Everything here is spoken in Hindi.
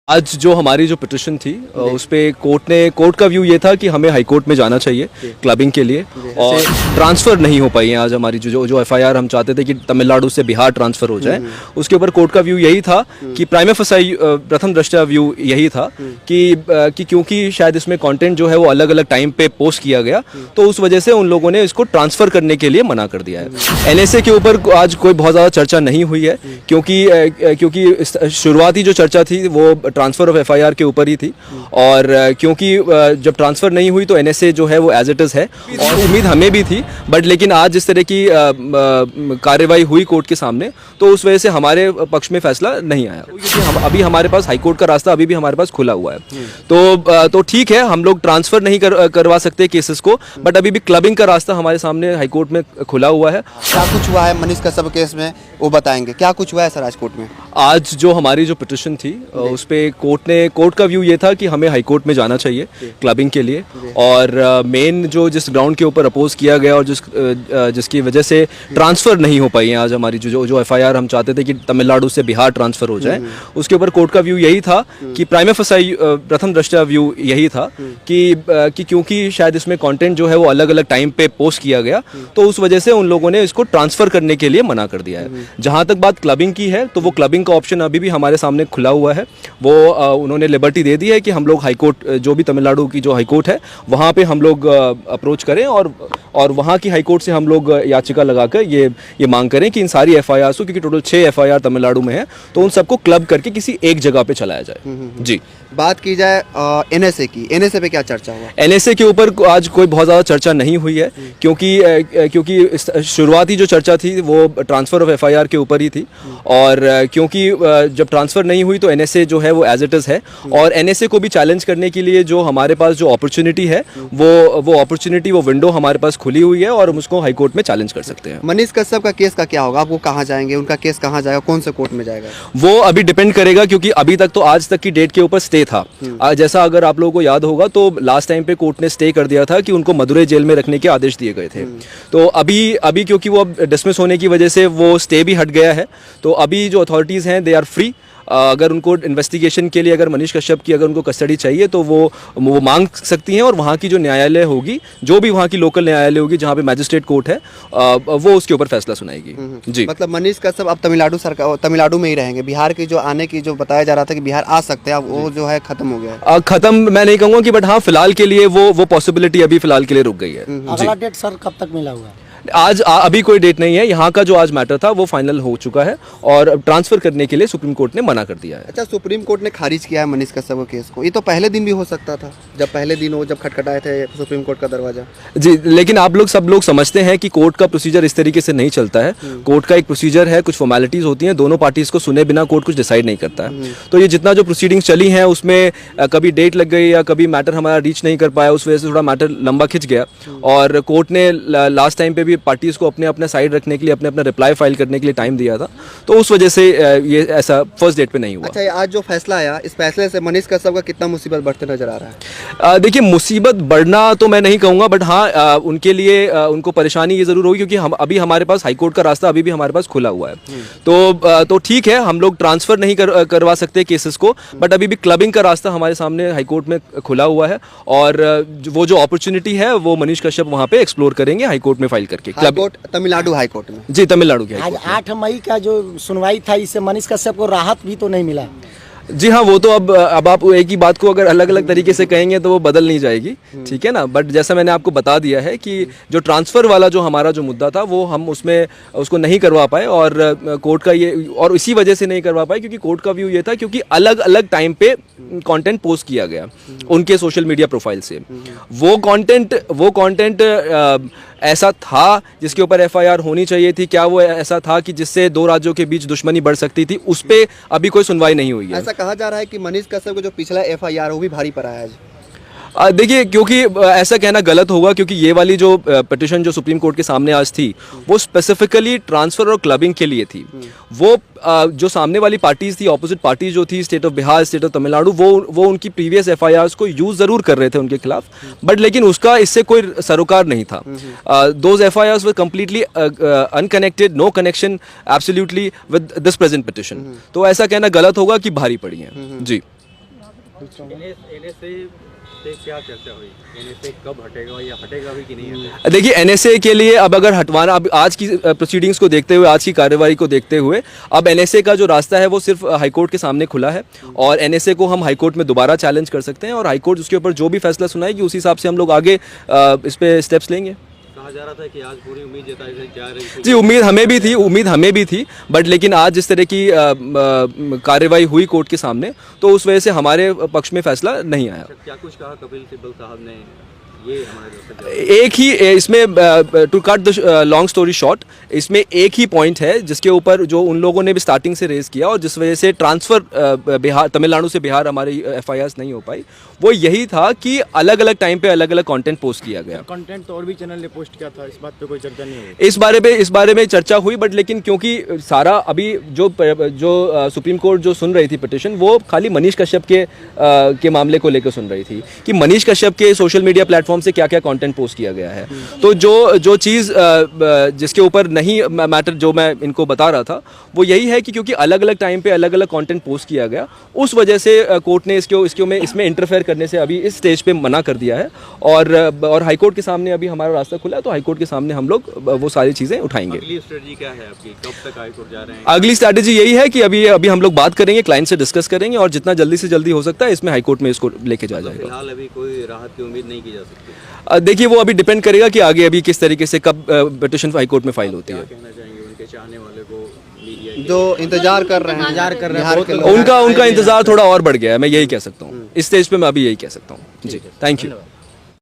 आज जो हमारी जो पिटिशन थी उस पे कोर्ट का व्यू ये था कि हमें हाई कोर्ट में जाना चाहिए क्लबिंग के लिए और ट्रांसफ़र नहीं हो पाई है आज हमारी जो एफआईआर हम चाहते थे कि तमिलनाडु से बिहार ट्रांसफ़र हो जाए। उसके ऊपर कोर्ट का व्यू यही था कि प्राइमा फसाई प्रथम दृष्टया व्यू यही था कि क्योंकि शायद इसमें कंटेंट जो है वो अलग अलग टाइम पे पोस्ट किया गया तो उस वजह से उन लोगों ने इसको ट्रांसफ़र करने के लिए मना कर दिया है। एनएसए के ऊपर आज कोई बहुत ज़्यादा चर्चा नहीं हुई है क्योंकि शुरुआती जो चर्चा थी वो ट्रांसफ़र ऑफ एफआईआर के ऊपर ही थी और क्योंकि जब ट्रांसफ़र नहीं हुई तो एनएसए जो है वो एज इट इज़ है और उम्मीद हमें भी थी, बट लेकिन आज जिस तरह की कार्रवाई हुई कोर्ट के सामने तो उस वजह से हमारे पक्ष में फैसला नहीं आया क्योंकि अभी हमारे पास हाई कोर्ट का रास्ता अभी भी हमारे पास खुला हुआ है। तो ठीक है, हम लोग ट्रांसफ़र नहीं करवा सकते केसेस को, बट अभी भी क्लबिंग का रास्ता हमारे सामने हाई कोर्ट में खुला हुआ है। क्या कुछ हुआ है मनीष कश्यप केस में वो बताएंगे, क्या कुछ हुआ है सर आज कोर्ट में? आज जो हमारी जो पिटिशन थी उस पे कोर्ट का व्यू ये था कि हमें हाई कोर्ट में जाना चाहिए क्लबिंग के लिए और मेन जिस ग्राउंड के ऊपर अपोज किया गया और जिसकी वजह से ट्रांसफ़र नहीं हो पाई है आज हमारी जो एफआईआर हम चाहते थे कि तमिलनाडु से बिहार ट्रांसफ़र हो जाए। उसके ऊपर कोर्ट का व्यू यही था कि प्राइमा फसाई प्रथम दृष्टया व्यू यही था कि क्योंकि शायद इसमें कंटेंट जो है वो अलग अलग टाइम पे पोस्ट किया गया तो उस वजह से उन लोगों ने इसको ट्रांसफ़र करने के लिए मना कर दिया है। जहाँ तक बात क्लबिंग की है तो वो क्लबिंग का ऑप्शन अभी भी हमारे सामने खुला हुआ है। वो उन्होंने लिबर्टी दे दी है कि हम लोग हाई कोर्ट जो भी तमिलनाडु की जो हाई कोर्ट है वहाँ पे हम लोग अप्रोच करें और वहाँ की हाई कोर्ट से हम लोग याचिका लगाकर ये मांग करें कि इन सारी एफआईआर को, क्योंकि टोटल 6 एफआईआर तमिलनाडु में है, तो उन सबको क्लब करके किसी एक जगह पे चलाया जाए। जी, बात की जाए एनएसए की, एनएसए पे क्या चर्चा हुआ? एनएसए के ऊपर आज कोई बहुत ज़्यादा चर्चा नहीं हुई है क्योंकि शुरुआती जो चर्चा थी वो ट्रांसफ़र ऑफ एफआईआर के ऊपर ही थी और क्योंकि जब ट्रांसफ़र नहीं हुई तो एनएसए जो है वो एज इट इज़ है और एनएसए को भी चैलेंज करने के लिए जो हमारे पास जो अपॉर्चुनिटी है वो अपॉर्चुनिटी, वो विंडो हमारे पास खुली हुई है और हम उसको हाई कोर्ट में चैलेंज कर सकते हैं। मनीष कश्यप का केस का क्या होगा? आप वो कहाँ जाएंगे, उनका केस कहाँ जाएगा, कौन से कोर्ट में जाएगा? वो अभी डिपेंड करेगा क्योंकि अभी तक तो आज तक की डेट के ऊपर स्टे था। जैसा अगर आप लोगों को याद होगा तो लास्ट टाइम पे कोर्ट ने स्टे कर दिया था कि उनको मदुरई जेल में रखने के आदेश दिए गए थे। तो अभी क्योंकि वो अब डिसमिस होने की वजह से वो स्टे भी हट गया है तो अभी जो अथॉरिटीज़ हैं दे आर फ्री। अगर उनको इन्वेस्टिगेशन के लिए अगर मनीष कश्यप की अगर उनको कस्टडी चाहिए तो वो मांग सकती हैं और वहाँ की जो न्यायालय होगी, जो भी वहाँ की लोकल न्यायालय होगी जहाँ पे मैजिस्ट्रेट कोर्ट है, वो उसके ऊपर फैसला सुनाएगी। जी, मतलब मनीष कश्यप अब तमिलनाडु में ही रहेंगे। बिहार की जो आने की जो बताया जा रहा था कि बिहार आ सकते हैं, अब वो जो है खत्म हो गया है। खत्म मैं नहीं कहूँगा कि, बट हाँ फिलहाल के लिए वो पॉसिबिलिटी अभी फिलहाल के लिए रुक गई है। अगला डेट सर कब तक मिला हुआ है? आज अभी कोई डेट नहीं है। यहाँ का जो आज मैटर था वो फाइनल हो चुका है और ट्रांसफ़र करने के लिए सुप्रीम कोर्ट ने मना कर दिया है। अच्छा, सुप्रीम कोर्ट ने खारिज किया है मनीष कश्यप के केस को। ये तो पहले दिन भी हो सकता था, जब पहले दिन वो जब खटखटाए थे सुप्रीम कोर्ट का दरवाजा। जी, लेकिन आप लोग सब लोग समझते हैं कि कोर्ट का प्रोसीजर इस तरीके से नहीं चलता है। कोर्ट का एक प्रोसीजर है, कुछ फॉर्मेलिटीज़ होती हैं, दोनों पार्टीज़ को सुने बिना कोर्ट कुछ डिसाइड नहीं करता है। तो ये जितना जो प्रोसीडिंग्स चली हैं उसमें कभी डेट लग गई या कभी मैटर हमारा रीच नहीं कर पाया, उस वजह से थोड़ा मैटर लंबा खिंच गया और कोर्ट ने लास्ट टाइम पे भी पार्टीज़ को अपने साइड रखने के लिए अपना रिप्लाई फाइल करने के लिए टाइम दिया था, तो उस वजह से ये ऐसा फर्स्ट डेट पे नहीं हुआ। अच्छा, आज जो फैसला आया, इस फैसले से मनीष कश्यप का कितना मुसीबत बढ़ते नजर आ रहा है? देखिए, मुसीबत बढ़ना तो मैं नहीं कहूँगा, बट हाँ उनके लिए उनको परेशानी ये ज़रूर होगी क्योंकि अभी हमारे पास हाई कोर्ट का रास्ता अभी भी हमारे पास खुला हुआ है। तो ठीक है, हम लोग ट्रांसफ़र नहीं करवा सकते केसेस को, बट अभी भी क्लबिंग का रास्ता हमारे सामने हाई कोर्ट में खुला हुआ है और वो जो अपॉर्चुनिटी है वो मनीष कश्यप वहाँ पे एक्सप्लोर करेंगे हाई कोर्ट में फाइल करके। तमिलनाडु हाई कोर्ट में। जी, तमिलनाडु की आज 8 मई का जो सुनवाई था, इससे मनीष कश्यप को राहत भी तो नहीं मिला? जी हाँ, वो तो अब आप एक ही बात को अगर अलग अलग तरीके से कहेंगे तो वो बदल नहीं जाएगी, ठीक है ना। बट जैसा मैंने आपको बता दिया है कि जो ट्रांसफ़र वाला जो हमारा जो मुद्दा था वो हम उसको नहीं करवा पाए और कोर्ट का ये, और इसी वजह से नहीं करवा पाए क्योंकि कोर्ट का व्यू ये था क्योंकि अलग अलग टाइम पे कंटेंट पोस्ट किया गया उनके सोशल मीडिया प्रोफाइल से। वो कंटेंट ऐसा था जिसके ऊपर एफआईआर होनी चाहिए थी? क्या वो ऐसा था कि जिससे दो राज्यों के बीच दुश्मनी बढ़ सकती थी? उस पर अभी कोई सुनवाई नहीं हुई है। ऐसा कहा जा रहा है कि मनीष कश्यप को जो पिछला एफआईआर वो भी भारी पड़ा है आज। देखिए, क्योंकि ऐसा कहना गलत होगा क्योंकि ये वाली जो पिटिशन जो सुप्रीम कोर्ट के सामने आज थी वो स्पेसिफिकली ट्रांसफ़र और क्लबिंग के लिए थी। वो जो सामने वाली पार्टीज़ थी, ऑपोजिट पार्टीज जो थी, state of Bihar, state of Tamil Nadu, वो उनकी प्रीवियस एफआईआर्स को यूज़ ज़रूर कर रहे थे उनके खिलाफ, बट लेकिन उसका इससे कोई सरोकार नहीं था। Those FIRs were completely unconnected, no connection absolutely with this present petition. तो ऐसा कहना गलत होगा कि भारी पड़ी है। जी। पूछ रहा हूँ। एनएसए से क्या चर्चा हुई? एनएसए कब हटेगा या हटेगा भी कि नहीं हटेगा? देखिए एनएसए के लिए अब अगर हटवाना, अब आज की प्रोसीडिंग्स को देखते हुए, आज की कार्रवाई को देखते हुए, अब एनएसए का जो रास्ता है वो सिर्फ हाईकोर्ट के सामने खुला है और एनएसए को हम हाईकोर्ट में दोबारा चैलेंज कर सकते हैं और हाईकोर्ट उसके ऊपर जो भी फैसला सुनाएगी उस हिसाब से हम लोग आगे इस पे स्टेप्स लेंगे। कहा जा रहा था कि आज पूरी उम्मीद जताई जा रही थी। जी उम्मीद हमें भी थी बट लेकिन आज जिस तरह की कार्रवाई हुई कोर्ट के सामने तो उस वजह से हमारे पक्ष में फैसला नहीं आया। क्या कुछ कहा कपिल सिब्बल साहब ने? ये हमारे दोस्त एक ही इसमें to cut the long story short, इसमें एक ही पॉइंट है जिसके ऊपर जो उन लोगों ने भी स्टार्टिंग से रेज किया और जिस वजह से ट्रांसफ़र बिहार, तमिलनाडु से बिहार हमारी एफआईआर्स नहीं हो पाई, वो यही था कि अलग अलग टाइम पे अलग अलग कंटेंट पोस्ट किया गया। कंटेंट तो और भी चैनल ने पोस्ट किया था, इस बात पे कोई चर्चा नहीं हुई। इस बारे में चर्चा हुई बट लेकिन क्योंकि सारा अभी जो सुप्रीम कोर्ट जो सुन रही थी पिटिशन वो खाली मनीष कश्यप के मामले को लेकर सुन रही थी कि मनीष कश्यप के सोशल मीडिया प्लेटफॉर्म से क्या क्या कंटेंट पोस्ट किया गया है। तो जो चीज़ जिसके ऊपर नहीं मैटर जो मैं इनको बता रहा था वो यही है कि क्योंकि अलग अलग टाइम पे अलग अलग कंटेंट पोस्ट किया गया उस वजह से कोर्ट ने इसमें इंटरफेयर करने से अभी इस स्टेज पे मना कर दिया है और हाईकोर्ट के सामने अभी हमारा रास्ता खुला है तो हाईकोर्ट के सामने हम लोग वो सारी चीज़ें उठाएंगे। अगली स्ट्रेटजी क्या है आपकी? कब तक हाईकोर्ट जा रहे हैं? अगली स्ट्रैटेजी यही है कि अभी हम लोग बात करेंगे, क्लाइंट से डिस्कस करेंगे और जितना जल्दी से जल्दी हो सकता है इसमें हाईकोर्ट में इसको लेके जाया जाएगा। फिलहाल अभी कोई राहत की उम्मीद नहीं की जा सकती। देखिए वो अभी डिपेंड करेगा कि आगे अभी किस तरीके से कब पिटिशन हाईकोर्ट में फाइल होती है। कहना चाहेंगे उनके चाहने वाले को, मीडिया जो इंतजार कर रहे हैं बिहार के लोग, उनका इंतजार थोड़ा और बढ़ गया है, मैं यही कह सकता हूँ इस स्टेज पे, मैं अभी यही कह सकता हूँ। जी थैंक यू।